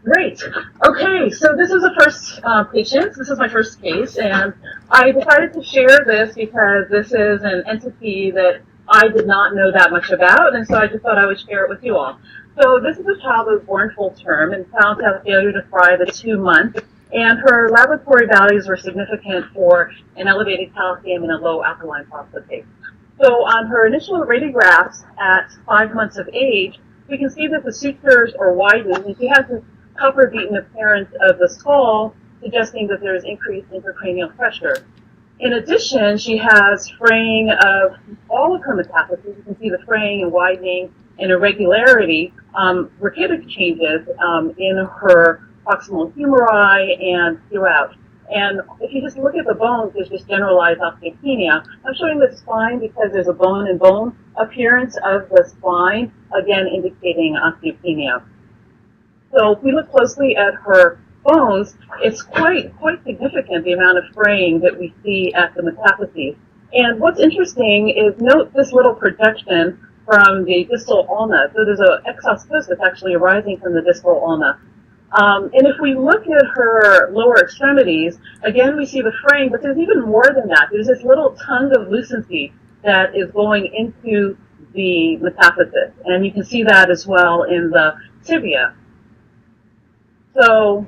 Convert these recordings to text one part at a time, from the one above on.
Great. Okay, so this is the first patient. This is my first case, and I decided to share this because this is an entity that I did not know that much about, and so I just thought I would share it with you all. So this is a child who was born full term and found to have failure to thrive at 2 months, and her laboratory values were significant for an elevated calcium and a low alkaline phosphatase. So on her initial radiographs at 5 months of age, we can see that the sutures are widened, and she has this copper beaten appearance of the skull, suggesting that there is increased intracranial pressure. In addition, she has fraying of all of her metastases. You can see the fraying and widening and irregularity, rachitic changes in her proximal humeri and throughout. And if you just look at the bones, there's just generalized osteopenia. I'm showing the spine because there's a bone-and-bone appearance of the spine, again indicating osteopenia. So if we look closely at her bones, it's quite significant, the amount of fraying that we see at the metastases. And what's interesting is note this little projection from the distal ulna. So there's an exostosis actually arising from the distal ulna. And if we look at her lower extremities, again we see the fraying, but there's even more than that. There's this little tongue of lucency that is going into the metastasis. And you can see that as well in the tibia. So,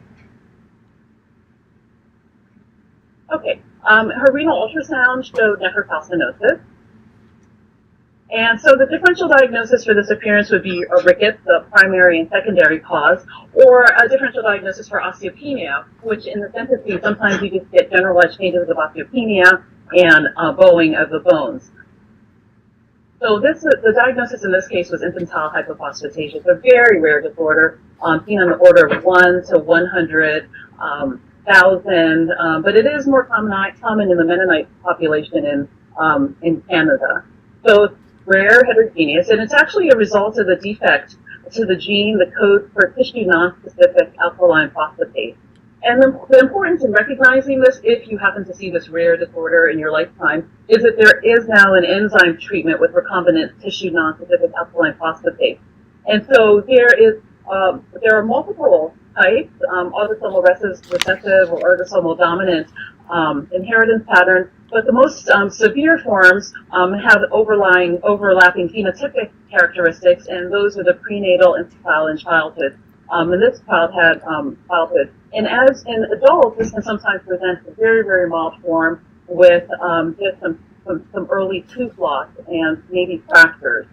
okay, her renal ultrasound showed nephrocalcinosis. And so the differential diagnosis for this appearance would be a rickets, the primary and secondary cause, or a differential diagnosis for osteopenia, which in the entity, sometimes you just get generalized changes of osteopenia and bowing of the bones. So the diagnosis in this case was infantile hypophosphatasia. It's a very rare disorder, seen on the order of 1 to 100,000, but it is more common in the Mennonite population in Canada. So it's rare, heterogeneous, and it's actually a result of the defect to the gene, the code for tissue non-specific alkaline phosphatase. And the importance in recognizing this, if you happen to see this rare disorder in your lifetime, is that there is now an enzyme treatment with recombinant tissue non-specific alkaline phosphatase. And so there are multiple types, autosomal recessive or autosomal dominant inheritance patterns, but the most severe forms have overlapping phenotypic characteristics, and those are the prenatal, infantile, and childhood. And this child had childhood. And as in adults, this can sometimes present a very, very mild form with just some early tooth loss and maybe fractures.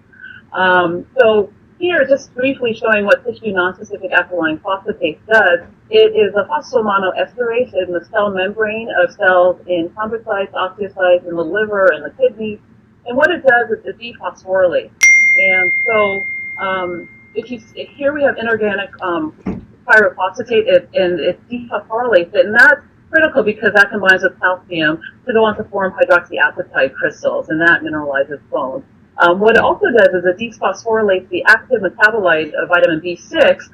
So here, just briefly showing what tissue non-specific alkaline phosphatase does, it is a phosphomonoesterase in the cell membrane of cells in chondrocytes, osteocytes, in the liver and the kidneys. And what it does is it dephosphorylates. And so here we have inorganic pyrophosphate, and it dephosphorylates it, and that's critical because that combines with calcium to go on to form hydroxyapatite crystals, and that mineralizes bone. What it also does is it dephosphorylates the active metabolite of vitamin B6,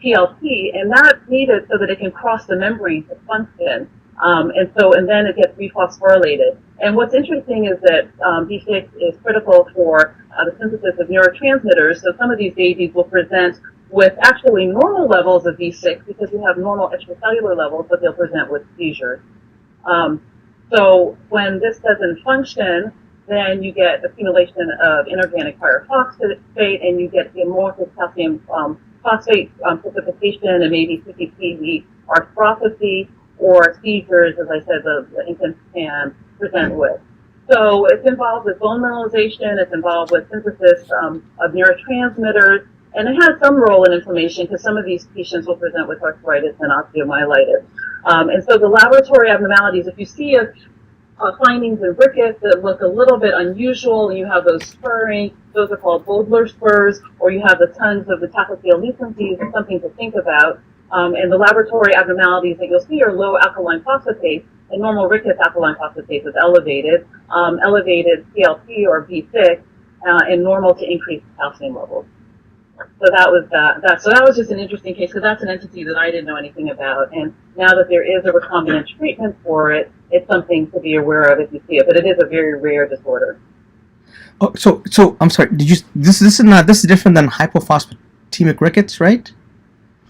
PLP, and that's needed so that it can cross the membrane to function. And then it gets rephosphorylated. And what's interesting is that B6 is critical for the synthesis of neurotransmitters. So some of these babies will present with actually normal levels of B6 because we have normal extracellular levels, but they'll present with seizures. So when this doesn't function, then you get accumulation of inorganic pyrophosphate, and you get the amorphous calcium phosphate precipitation, and maybe CPT arthropathy, or seizures, as I said, the infants can present with. So it's involved with bone mineralization, it's involved with synthesis of neurotransmitters, and it has some role in inflammation because some of these patients will present with arthritis and osteomyelitis. And so the laboratory abnormalities, if you see findings in rickets that look a little bit unusual, and you have those spurring, those are called Bodler spurs, or you have the tons of the tachyceal lucencies, it's something to think about. And the laboratory abnormalities that you'll see are low alkaline phosphatase, and normal rickets alkaline phosphatase is elevated, elevated CLP or B6, and normal to increased calcium levels. So that was that. So that was just an interesting case because that's an entity that I didn't know anything about. And now that there is a recombinant treatment for it, it's something to be aware of if you see it. But it is a very rare disorder. Oh, so I'm sorry. Did you? This is different than hypophosphatemic rickets, right?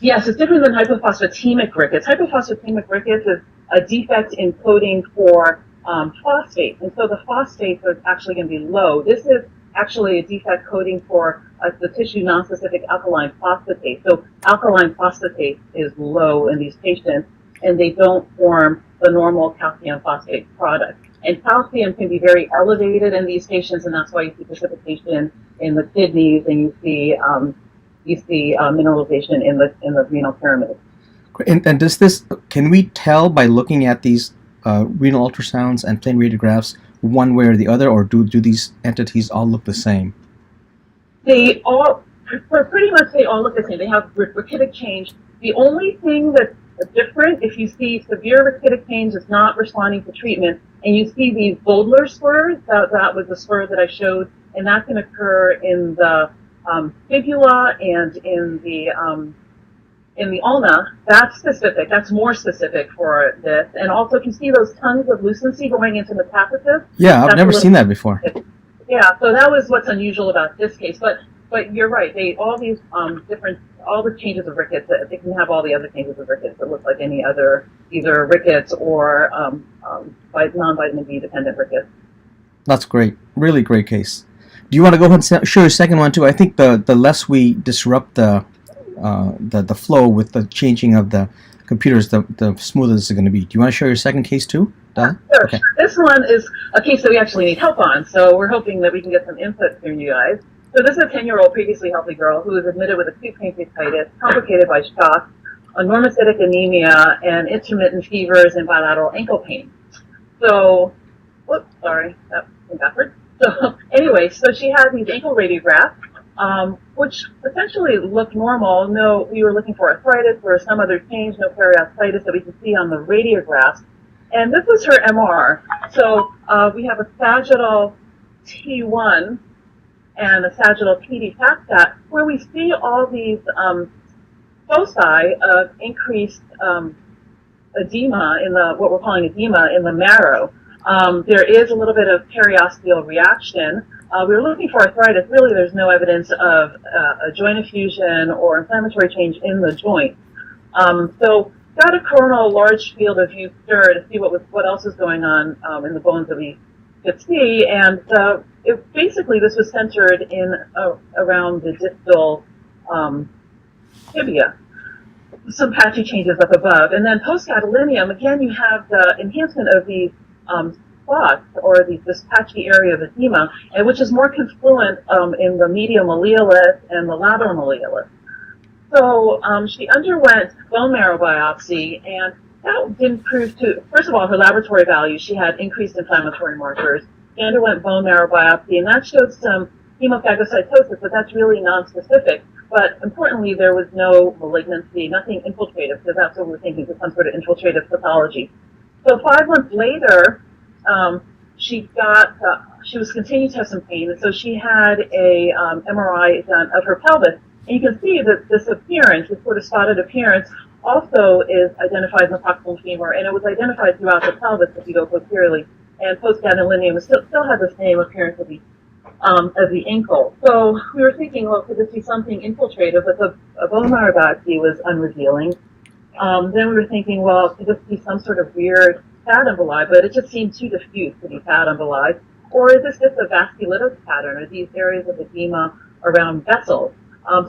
Yes, it's different than hypophosphatemic rickets. Hypophosphatemic rickets is a defect in coding for phosphate, and so the phosphates are actually going to be low. This is actually a defect coding for the tissue nonspecific alkaline phosphatase. So alkaline phosphatase is low in these patients, and they don't form the normal calcium phosphate product. And calcium can be very elevated in these patients, and that's why you see precipitation in the kidneys, and you see mineralization in the renal pyramid. And does this, can we tell by looking at these renal ultrasounds and plain radiographs one way or the other, or do these entities all look the same? They all, pretty much they all look the same. They have rachitic change. The only thing that's different, if you see severe rachitic change is not responding to treatment, and you see these Bodler spurs, that was the spur that I showed, and that can occur in the fibula and in the ulna. That's specific. That's more specific for this. And also, if you see those tons of lucency going into metastasis. Yeah, I've never seen that before. Yeah, so that was what's unusual about this case. But you're right. All the changes of rickets, they can have all the other changes of rickets that look like any other, either rickets or non-vitamin D dependent rickets. That's great. Really great case. Do you want to go ahead and show your second one too? I think the less we disrupt the flow with the changing of the computers, the smoother this is going to be. Do you want to show your second case too? Sure. Okay. This one is a case that we actually need help on, so we're hoping that we can get some input from you guys. So this is a 10-year-old previously healthy girl who was admitted with acute pancreatitis, complicated by shock, a normocytic anemia, and intermittent fevers and bilateral ankle pain. So, whoops, sorry, that went backwards. So anyway, so she had these ankle radiographs, which essentially looked normal. No, we were looking for arthritis or some other change, no periosteitis that we could see on the radiographs. And this was her MR. So we have a sagittal T1 and a sagittal PD PAC-STAT, where we see all these foci of increased edema in what we're calling edema in the marrow. There is a little bit of periosteal reaction. We were looking for arthritis. Really, there's no evidence of a joint effusion or inflammatory change in the joint. So got a coronal large field of view stir to see what else was going on in the bones that we could see, and basically this was centered in around the distal tibia. Some patchy changes up above, and then post-gadolinium, again you have the enhancement of these spots or this patchy area of edema, and which is more confluent in the medial malleolus and the lateral malleolus. So she underwent bone marrow biopsy, and that didn't prove to, first of all, her laboratory values, she had increased inflammatory markers. She underwent bone marrow biopsy, and that showed some hemophagocytosis, but that's really nonspecific. But importantly, there was no malignancy, nothing infiltrative, because that's what we're thinking, was some sort of infiltrative pathology. So 5 months later, she was continuing to have some pain, and so she had a MRI done of her pelvis. And you can see that this appearance, this sort of spotted appearance, also is identified in the proximal femur, and it was identified throughout the pelvis if you go posteriorly. And post-gadolinium still had the same appearance of the ankle. So we were thinking, well, could this be something infiltrative? But the bone marrow biopsy was unrevealing. Then we were thinking, well, could this be some sort of weird fat emboli? But it just seemed too diffuse to be fat emboli. Or is this just a vasculitis pattern? Are these areas of edema around vessels?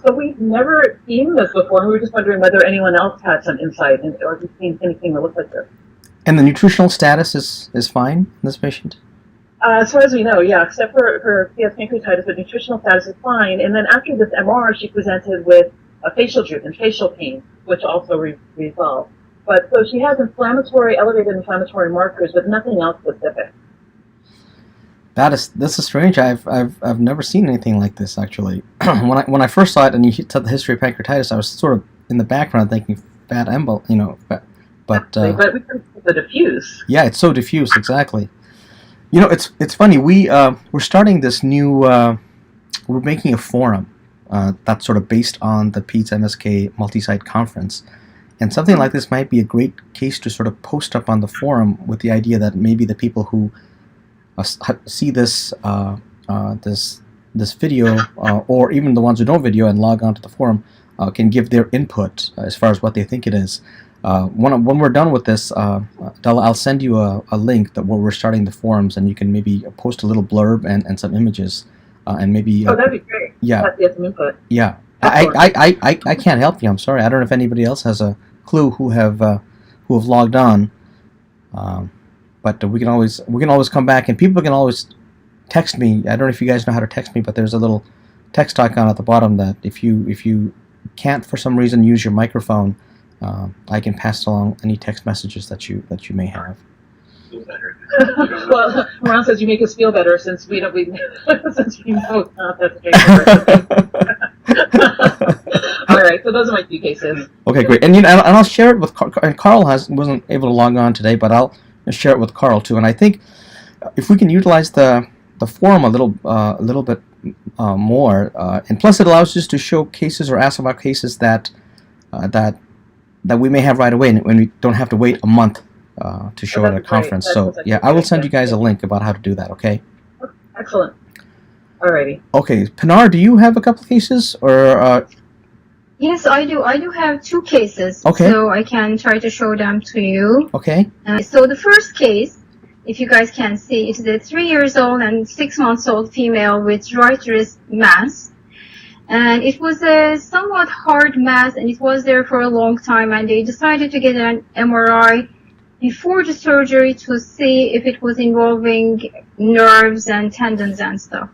So we've never seen this before, and we were just wondering whether anyone else had some insight or if you've seen anything that looks like this. And the nutritional status is fine in this patient? As far as we know, yeah, except for her PS pancreatitis, the nutritional status is fine. And then after this MR, she presented with a facial droop and facial pain, which also resolved. But so she has elevated inflammatory markers, but nothing else specific. This is strange. I've never seen anything like this actually. when I first saw it and you said the history of pancreatitis, I was sort of in the background thinking fat embol, but we can see the diffuse. Yeah, it's so diffuse, exactly. It's funny. We're starting this new. We're making a forum that's sort of based on the Peds MSK Multisite conference, and something like this might be a great case to sort of post up on the forum with the idea that maybe the people who see this this video, or even the ones who don't video and log on to the forum, can give their input as far as what they think it is. When we're done with this, I'll send you a link that where we're starting the forums, and you can maybe post a little blurb and some images, and maybe. Oh, that'd be great. Yeah. Get some input. Yeah. I can't help you. I'm sorry. I don't know if anybody else has a clue who have logged on, but we can always come back, and people can always text me. I don't know if you guys know how to text me, but there's a little text icon at the bottom that if you can't for some reason use your microphone, I can pass along any text messages that you may have. Well, Ron says you make us feel better since we know since we know it's not that case. All right, so those are my 2 cases. Okay, great, and I'll share it with Carl. And Carl wasn't able to log on today, but I'll share it with Carl too. And I think if we can utilize the forum a little bit more, and plus it allows us to show cases or ask about cases that we may have right away, and when we don't have to wait a month to show at a conference. So yeah, I will send you guys a link about how to do that. Okay. Excellent. Alrighty. Okay, Pinar, do you have a couple of cases or? Yes, I do. I do have 2 cases. Okay. So I can try to show them to you. Okay. So the first case, if you guys can see, it is a 3 years old and 6 months old female with right wrist mass. And it was a somewhat hard mass, and it was there for a long time, and they decided to get an MRI before the surgery to see if it was involving nerves and tendons and stuff.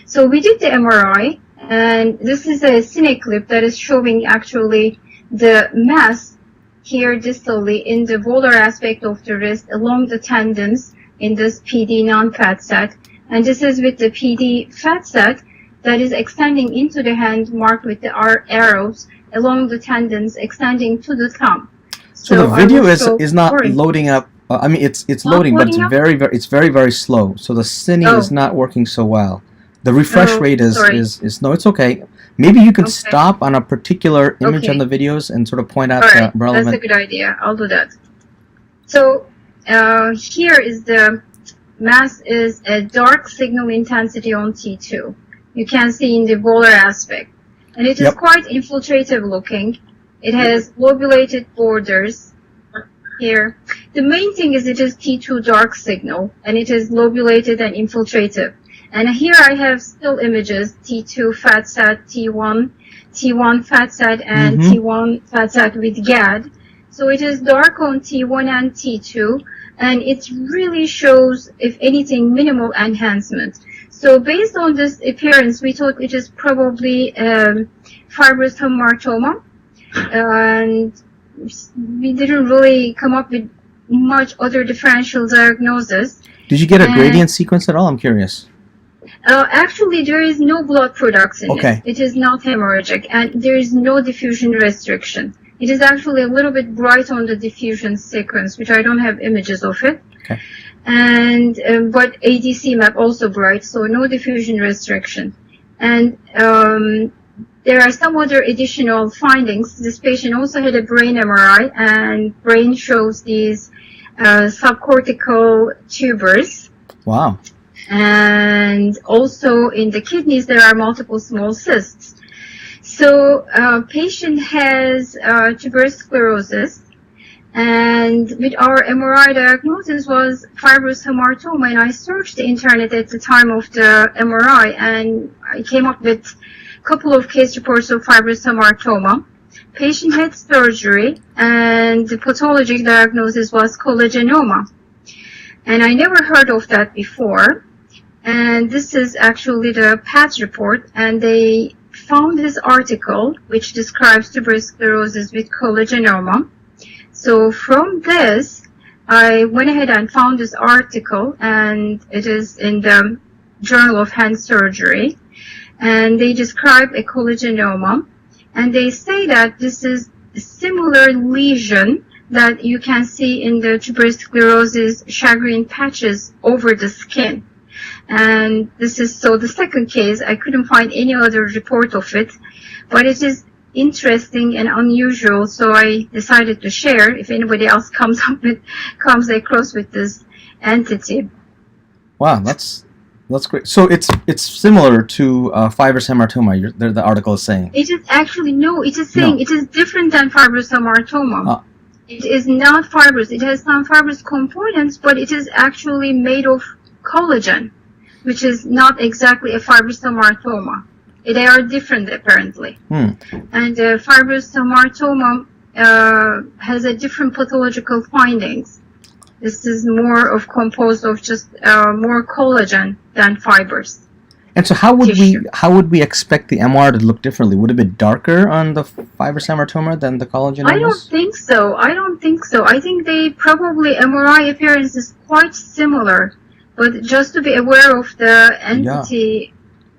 So we did the MRI, and this is a cine clip that is showing actually the mass here distally in the volar aspect of the wrist along the tendons in this PD non-fat set. And this is with the PD fat set that is extending into the hand, marked with the arrows along the tendons extending to the thumb. So the video is not loading up. I mean, it's loading, but it's very slow. So the cine is not working so well. The refresh rate is no, it's okay. Maybe you can stop on a particular image on the videos and sort of point out the relevant. That's a good idea. I'll do that. So here is the mass is a dark signal intensity on T2. You can see in the volar aspect. And it is quite infiltrative looking. It has lobulated borders here. The main thing is it is T2 dark signal, and it is lobulated and infiltrative. And here I have still images, T2 fat set, T1 fat set, and T1 fat set with GAD. So it is dark on T1 and T2, and it really shows, if anything, minimal enhancement. So based on this appearance, we thought it is probably fibrous hamartoma, and we didn't really come up with much other differential diagnosis. Did you get a gradient sequence at all? I'm curious. Actually, there is no blood products in it. It is not hemorrhagic, and there is no diffusion restriction. It is actually a little bit bright on the diffusion sequence, which I don't have images of it. Okay. And but ADC map also bright, so no diffusion restriction. And there are some other additional findings. This patient also had a brain MRI, and brain shows these subcortical tumors. Wow. And also in the kidneys, there are multiple small cysts. So patient has tuberous sclerosis, and with our MRI diagnosis was fibrous hamartoma, and I searched the internet at the time of the MRI, and I came up with a couple of case reports of fibrous hamartoma. Patient had surgery, and the pathologic diagnosis was collagenoma, and I never heard of that before. And this is actually the Peds report, and they found this article which describes tuberous sclerosis with collagenoma. So from this, I went ahead and found this article, and it is in the Journal of Hand Surgery, and they describe a collagenoma, and they say that this is a similar lesion that you can see in the tuberous sclerosis shagreen patches over the skin. And this is so the second case. I couldn't find any other report of it, but it is interesting and unusual, so I decided to share if anybody else comes across with this entity. Wow, that's That's great. So it's similar to fibrous hamartoma. The article is saying. It is actually no. It is saying it is different than fibrous hamartoma. It is not fibrous. It has some fibrous components, but it is actually made of collagen, which is not exactly a fibrous hamartoma. They are different apparently. And fibrous hamartoma has a different pathological findings. This is more of composed of just more collagen than fibers. And so how would we expect the MR to look differently? Would it be darker on the fibrous hamartoma than the collagen? I don't think so. I think they probably MRI appearance is quite similar, but just to be aware of the entity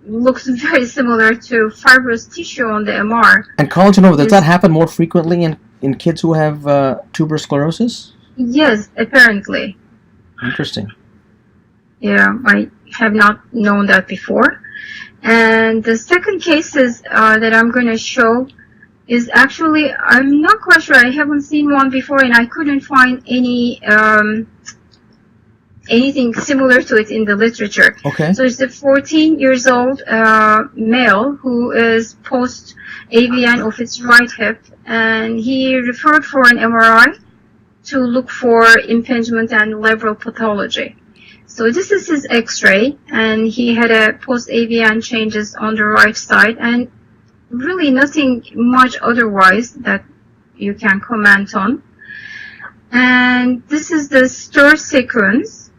looks very similar to fibrous tissue on the MR. And collagenoma, does that happen more frequently in kids who have tuberous sclerosis? Yes, apparently. Interesting. Yeah, I have not known that before. And the second cases that I'm going to show is actually, I'm not quite sure, I haven't seen one before and I couldn't find any anything similar to it in the literature. Okay. So it's a 14 years old male who is post-AVN of his right hip, and he referred for an MRI to look for impingement and labral pathology. So this is his x-ray, and he had a post-AVN changes on the right side, and really nothing much otherwise that you can comment on. And this is the stir sequence,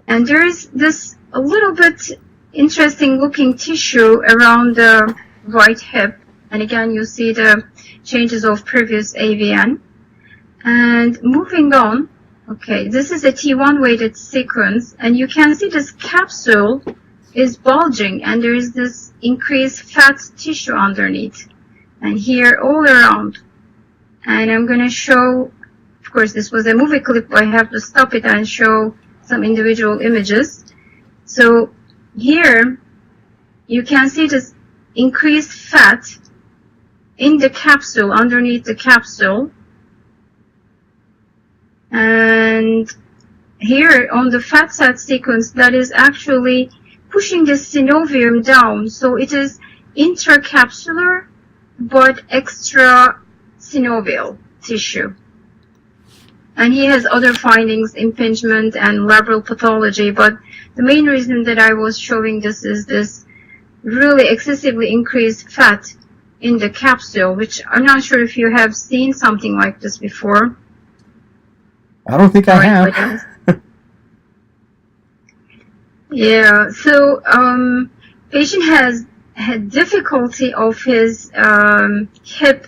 and there is this a little bit interesting looking tissue around the right hip, and again you see the changes of previous AVN. And moving on, okay, this is a T1 weighted sequence, and you can see this capsule is bulging, and there is this increased fat tissue underneath, and here all around. And I'm going to show, of course, this was a movie clip, I have to stop it and show some individual images. So here you can see this increased fat in the capsule, underneath the capsule. And here on the fat sat sequence, that is actually pushing the synovium down. So it is intracapsular but extrasynovial tissue. And he has other findings, impingement and labral pathology, but the main reason that I was showing this is this really excessively increased fat in the capsule, which I'm not sure if you have seen something like this before. I don't think I have. Yeah, so patient has had difficulty of his hip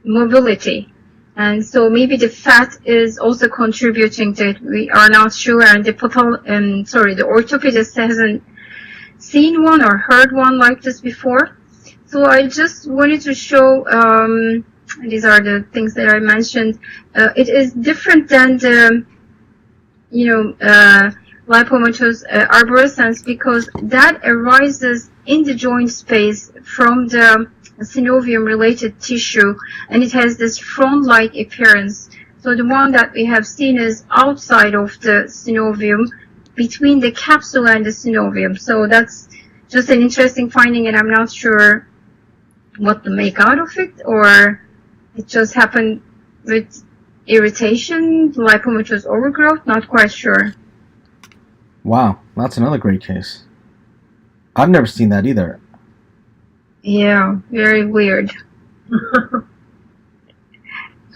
mobility, and so maybe the fat is also contributing to it. We are not sure, and the orthopedist hasn't seen one or heard one like this before. So I just wanted to show, these are the things that I mentioned. It is different than the, lipomatous arborescens, because that arises in the joint space from the synovium-related tissue, and it has this frond-like appearance. So the one that we have seen is outside of the synovium, between the capsule and the synovium. So that's just an interesting finding, and I'm not sure what to make out of it, or it just happened with irritation, lipomatous overgrowth, not quite sure. Wow, that's another great case. I've never seen that either. Yeah, very weird.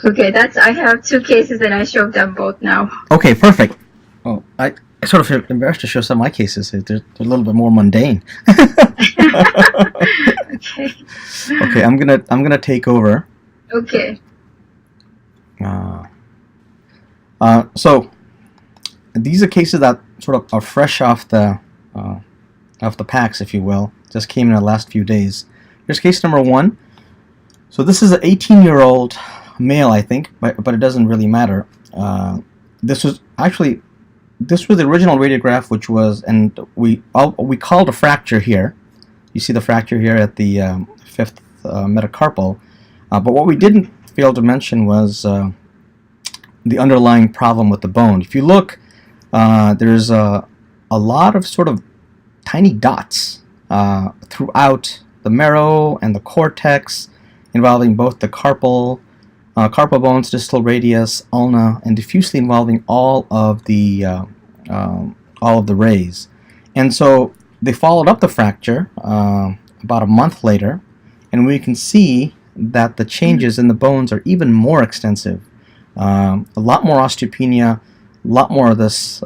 Okay, I have two cases and I showed them both now. Okay, perfect. Oh, I sort of feel embarrassed to show some of my cases. They're a little bit more mundane. Okay. Okay, I'm gonna take over. Okay. So these are cases that sort of are fresh off the packs, if you will. Just came in the last few days. Here's case number 1. So this is an 18-year-old male, I think, but it doesn't really matter. This was the original radiograph, which was, and we called a fracture here. You see the fracture here at the 5th metacarpal. But what we didn't fail to mention was the underlying problem with the bone. If you look, there's a lot of sort of tiny dots throughout the marrow and the cortex, involving both the carpal bones, distal radius, ulna, and diffusely involving all of the rays. And so they followed up the fracture about a month later, and we can see that the changes in the bones are even more extensive. A lot more osteopenia, a lot more of this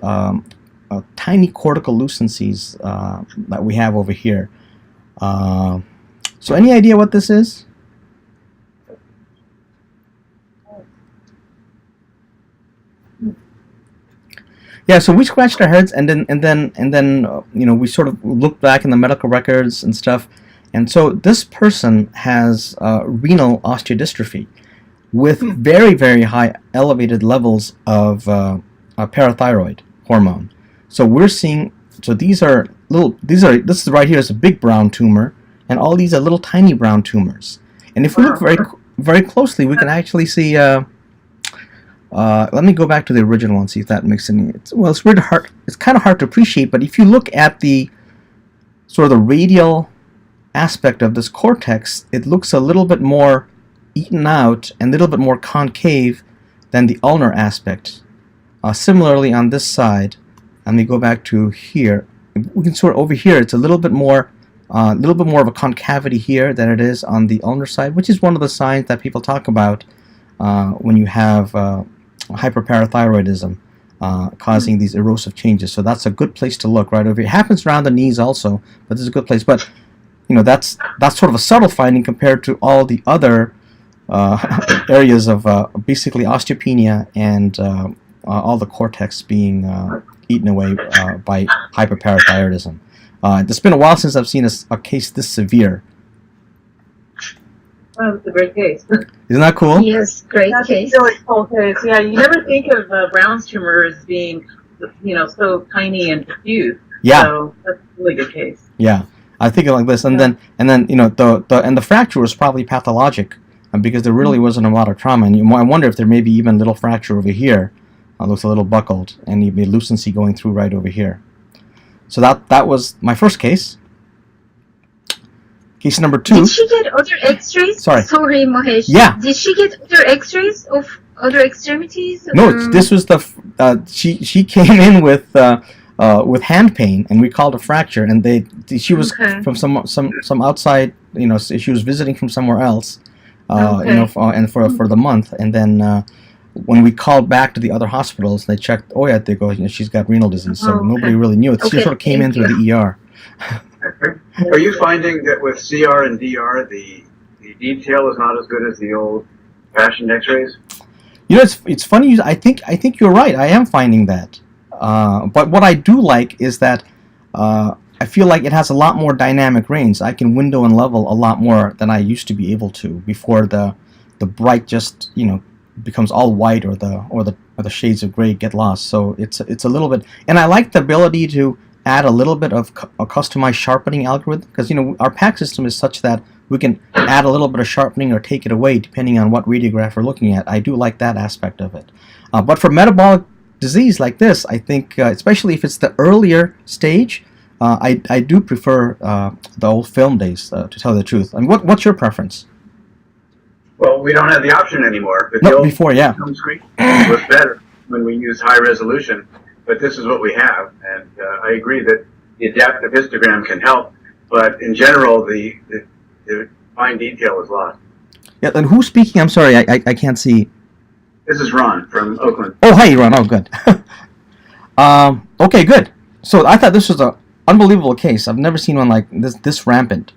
tiny cortical lucencies that we have over here. So any idea what this is? Yeah, so we scratched our heads, and then we sort of looked back in the medical records and stuff, and so this person has renal osteodystrophy with very, very high elevated levels of parathyroid hormone. So we're seeing, so this is right here is a big brown tumor, and all these are little tiny brown tumors. And if we look very, very closely, we can actually see. Let me go back to the original and see if that makes any. It's really hard. It's kind of hard to appreciate, but if you look at the sort of the radial aspect of this cortex, it looks a little bit more eaten out and a little bit more concave than the ulnar aspect. Similarly, on this side, let me go back to here. We can sort of over here. It's a little bit more of a concavity here than it is on the ulnar side, which is one of the signs that people talk about when you have hyperparathyroidism causing these erosive changes. So that's a good place to look right over here. It happens around the knees also, but this is a good place. But that's sort of a subtle finding compared to all the other areas of basically osteopenia and all the cortex being eaten away by hyperparathyroidism. It's been a while since I've seen a case this severe. Oh, it's a great case. Isn't that cool? Yes, great That's case. a really cool case. Yeah, you never think of Brown's tumor as being, so tiny and diffuse. Yeah. So that's a really good case. Yeah, I think it like this, and then the fracture was probably pathologic because there really wasn't a lot of trauma, and I wonder if there may be even a little fracture over here. Looks a little buckled, and you'd be lucency going through right over here. So that was my first case. Case number 2. Did she get other X-rays? Sorry, Mahesh. Yeah. Did she get other X-rays of other extremities? No, this was the she came in with hand pain, and we called a fracture, and she was from some outside, she was visiting from somewhere else, and for the month, and then when we called back to the other hospitals, they checked. Oh yeah, they go, she's got renal disease, so nobody really knew it. She sort of came in through the ER. Are you finding that with CR and DR, the detail is not as good as the old-fashioned X-rays? It's funny. I think you're right. I am finding that. But what I do like is that I feel like it has a lot more dynamic range. I can window and level a lot more than I used to be able to before the bright just becomes all white or the shades of gray get lost. So it's a little bit, and I like the ability to add a little bit of a customized sharpening algorithm, because our PAC system is such that we can add a little bit of sharpening or take it away depending on what radiograph we're looking at. I do like that aspect of it. But for metabolic disease like this, I think, especially if it's the earlier stage, I do prefer the old film days, to tell the truth. And what's your preference? Well, we don't have the option anymore. But no, before, yeah. Film screen was better when we use high resolution. But this is what we have, and I agree that the adaptive histogram can help, but in general, the fine detail is lost. Yeah, and who's speaking? I'm sorry, I can't see. This is Ron from Oakland. Oh, hi, Ron. Oh, good. Okay, good. So I thought this was an unbelievable case. I've never seen one like this rampant.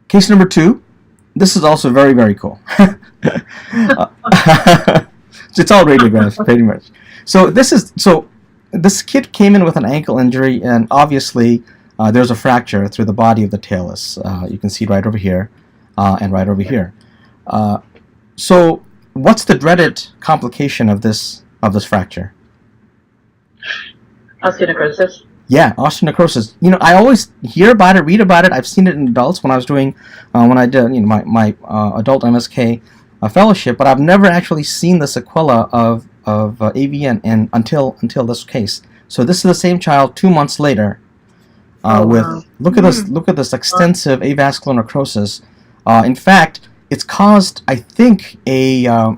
Case number 2. This is also very, very cool. It's all radiographs, pretty much. So this kid came in with an ankle injury, and obviously there's a fracture through the body of the talus. You can see right over here and right over here. So what's the dreaded complication of this fracture? Osteonecrosis. Yeah, osteonecrosis. I always hear about it, read about it. I've seen it in adults when I was doing when I did my adult MSK fellowship, but I've never actually seen the sequela of AVN until this case. So this is the same child 2 months later. Wow. Look at this extensive avascular necrosis. In fact, it's caused, I think, a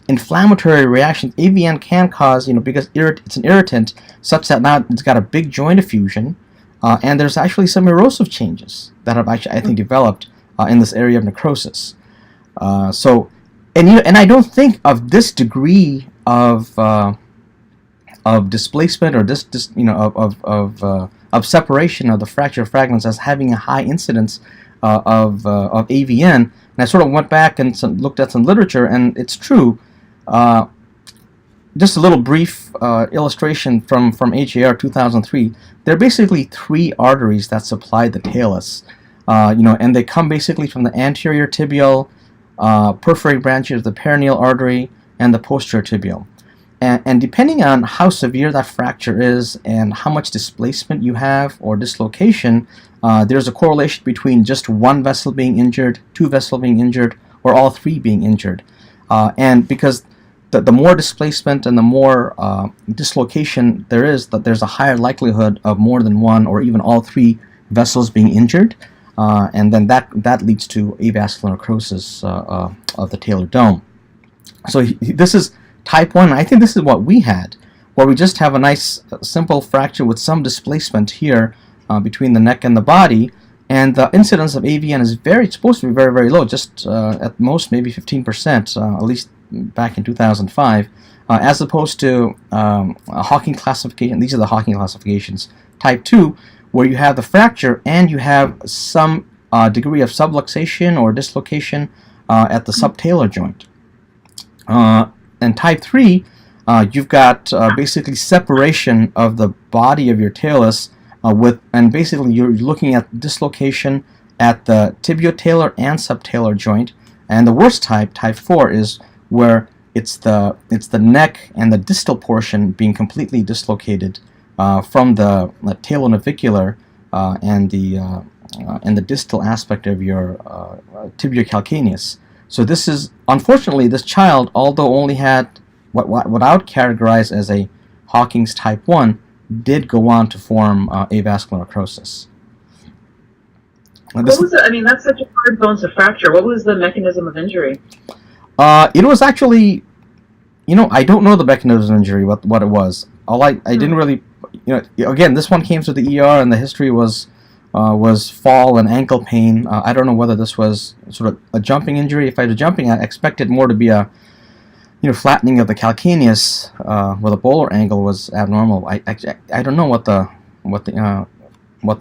inflammatory reaction. AVN can cause, because it's an irritant, such that now it's got a big joint effusion, and there's actually some erosive changes that have actually, I think, developed in this area of necrosis. And I don't think of this degree of displacement or of separation of the fracture fragments as having a high incidence of AVN. And I sort of went back and looked at some literature, and it's true. Just a little brief illustration from HAR 2003. There are basically 3 arteries that supply the talus, and they come basically from the anterior tibial, perforating branches of the peroneal artery, and the posterior tibial. And depending on how severe that fracture is and how much displacement you have or dislocation, there's a correlation between just one vessel being injured, 2 vessels being injured, or all 3 being injured. And because the more displacement and the more dislocation there is, that there's a higher likelihood of more than 1 or even all 3 vessels being injured, and then that leads to avascular necrosis of the talar dome. So this is type 1. I think this is what we had, where we just have a nice simple fracture with some displacement here between the neck and the body, and the incidence of AVN is supposed to be very, very low, just at most maybe 15%, at least back in 2005, as opposed to a Hawkings classification. These are the Hawkings classifications. Type 2, where you have the fracture and you have some degree of subluxation or dislocation at the subtalar joint. And type 3, you've got basically separation of the body of your talus and basically you're looking at dislocation at the tibiotalar and subtalar joint. And the worst type 4, is where it's the neck and the distal portion being completely dislocated from the talonavicular and the distal aspect of your tibiocalcaneus. So this is, unfortunately, this child, although only had what I would categorize as a Hawkings type 1, did go on to form avascular necrosis. What was it? I mean, that's such a hard bone to fracture. What was the mechanism of injury? It was actually, I don't know the mechanism of injury, what it was. I didn't really, again, this one came to the ER and the history was fall and ankle pain. I don't know whether this was sort of a jumping injury. If I was jumping, I expected more to be a, flattening of the calcaneus, where the volar angle was abnormal. I don't know what the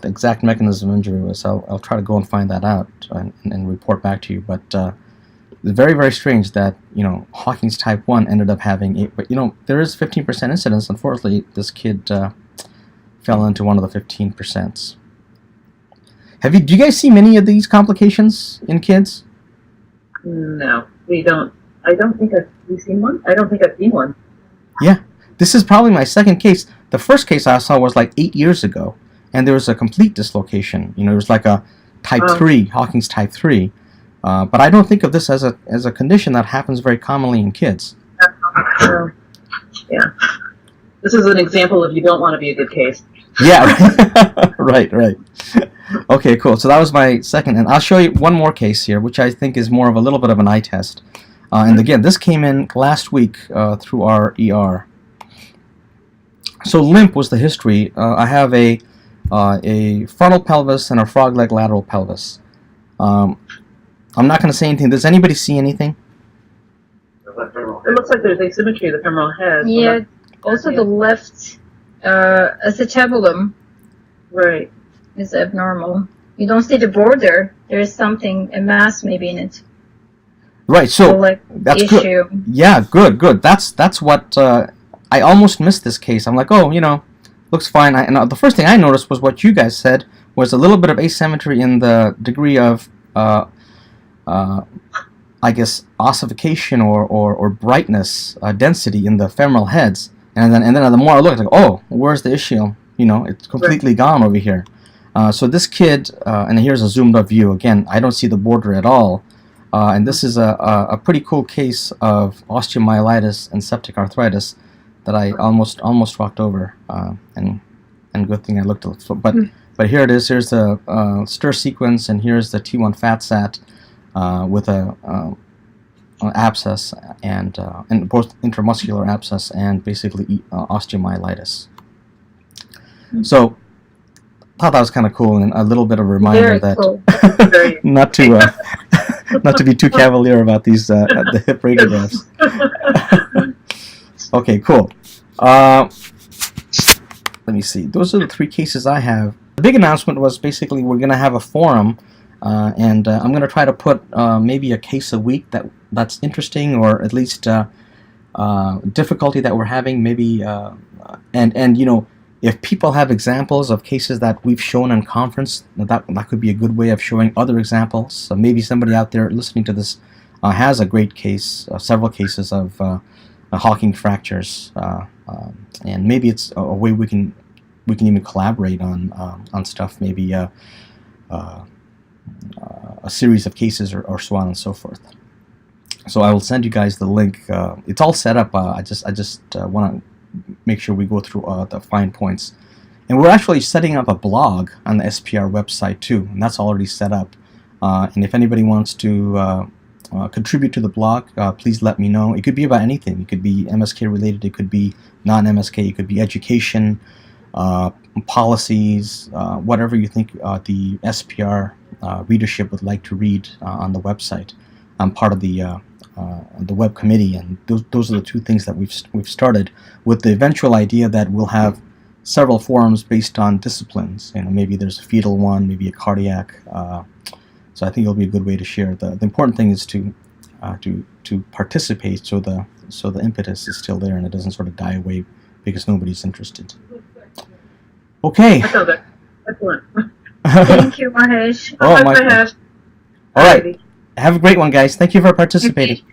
exact mechanism of injury was. I'll try to go and find that out and report back to you. But it's very, very strange that Hawkings type 1 ended up having it. But there is 15% incidence. Unfortunately, this kid fell into one of the 15%. Do you guys see many of these complications in kids? No, we don't. I don't think we've seen one. I don't think I've seen one. Yeah, this is probably my second case. The first case I saw was like 8 years ago, and there was a complete dislocation. It was like a type 3, Hawkings type 3. But I don't think of this as a condition that happens very commonly in kids. Yeah. This is an example of you don't want to be a good case. Yeah, right. Okay, cool. So that was my second, and I'll show you one more case here, which I think is more of a little bit of an eye test. And again, this came in last week through our ER. So limp was the history. I have a frontal pelvis and a frog leg lateral pelvis. I'm not going to say anything. Does anybody see anything? It looks like there's asymmetry of the femoral head. Yeah, also the left acetabulum. Right. Is abnormal. You don't see the border. There is something, a mass maybe in it. Right, so like that's issue. Good. Yeah, good. That's what I almost missed this case. I'm like, looks fine. And the first thing I noticed was what you guys said was a little bit of asymmetry in the degree of, I guess, ossification or brightness density in the femoral heads. And then the more I looked, like, where's the issue? It's completely gone over here. So this kid, and here's a zoomed up view. Again, I don't see the border at all. And this is a pretty cool case of osteomyelitis and septic arthritis. that I almost walked over, and good thing I looked. But here it is. Here's the stir sequence, and here's the T1 fat sat with a abscess and both intramuscular abscess and basically osteomyelitis. So thought that was kind of cool, and a little bit of a reminder that cool. not to be too cavalier about these the hip radiographs. Okay, cool. Let me see. Those are the 3 cases I have. The big announcement was basically we're going to have a forum, and I'm going to try to put maybe a case a week that's interesting, or at least difficulty that we're having. Maybe and you know, if people have examples of cases that we've shown in conference, that could be a good way of showing other examples. So maybe somebody out there listening to this has a great case, several cases of Hawkings fractures, and maybe it's a way we can even collaborate on stuff. Maybe a series of cases or so on and so forth. So I will send you guys the link. It's all set up. I just want to make sure we go through the fine points. And we're actually setting up a blog on the SPR website too, and that's already set up. And if anybody wants to contribute to the blog, please let me know. It could be about anything. It could be MSK related, it could be non-MSK, it could be education, policies, whatever you think the SPR readership would like to read on the website. I'm part of the web committee, and those are the 2 things that we've started, with the eventual idea that we'll have several forums based on disciplines. You know, maybe there's a fetal one, maybe a cardiac. So I think it'll be a good way to share. The important thing is to participate, so the impetus is still there and it doesn't sort of die away because nobody's interested. Okay. Excellent. Thank you, Mahesh. Oh, my gosh. All right. Have a great one, guys. Thank you for participating.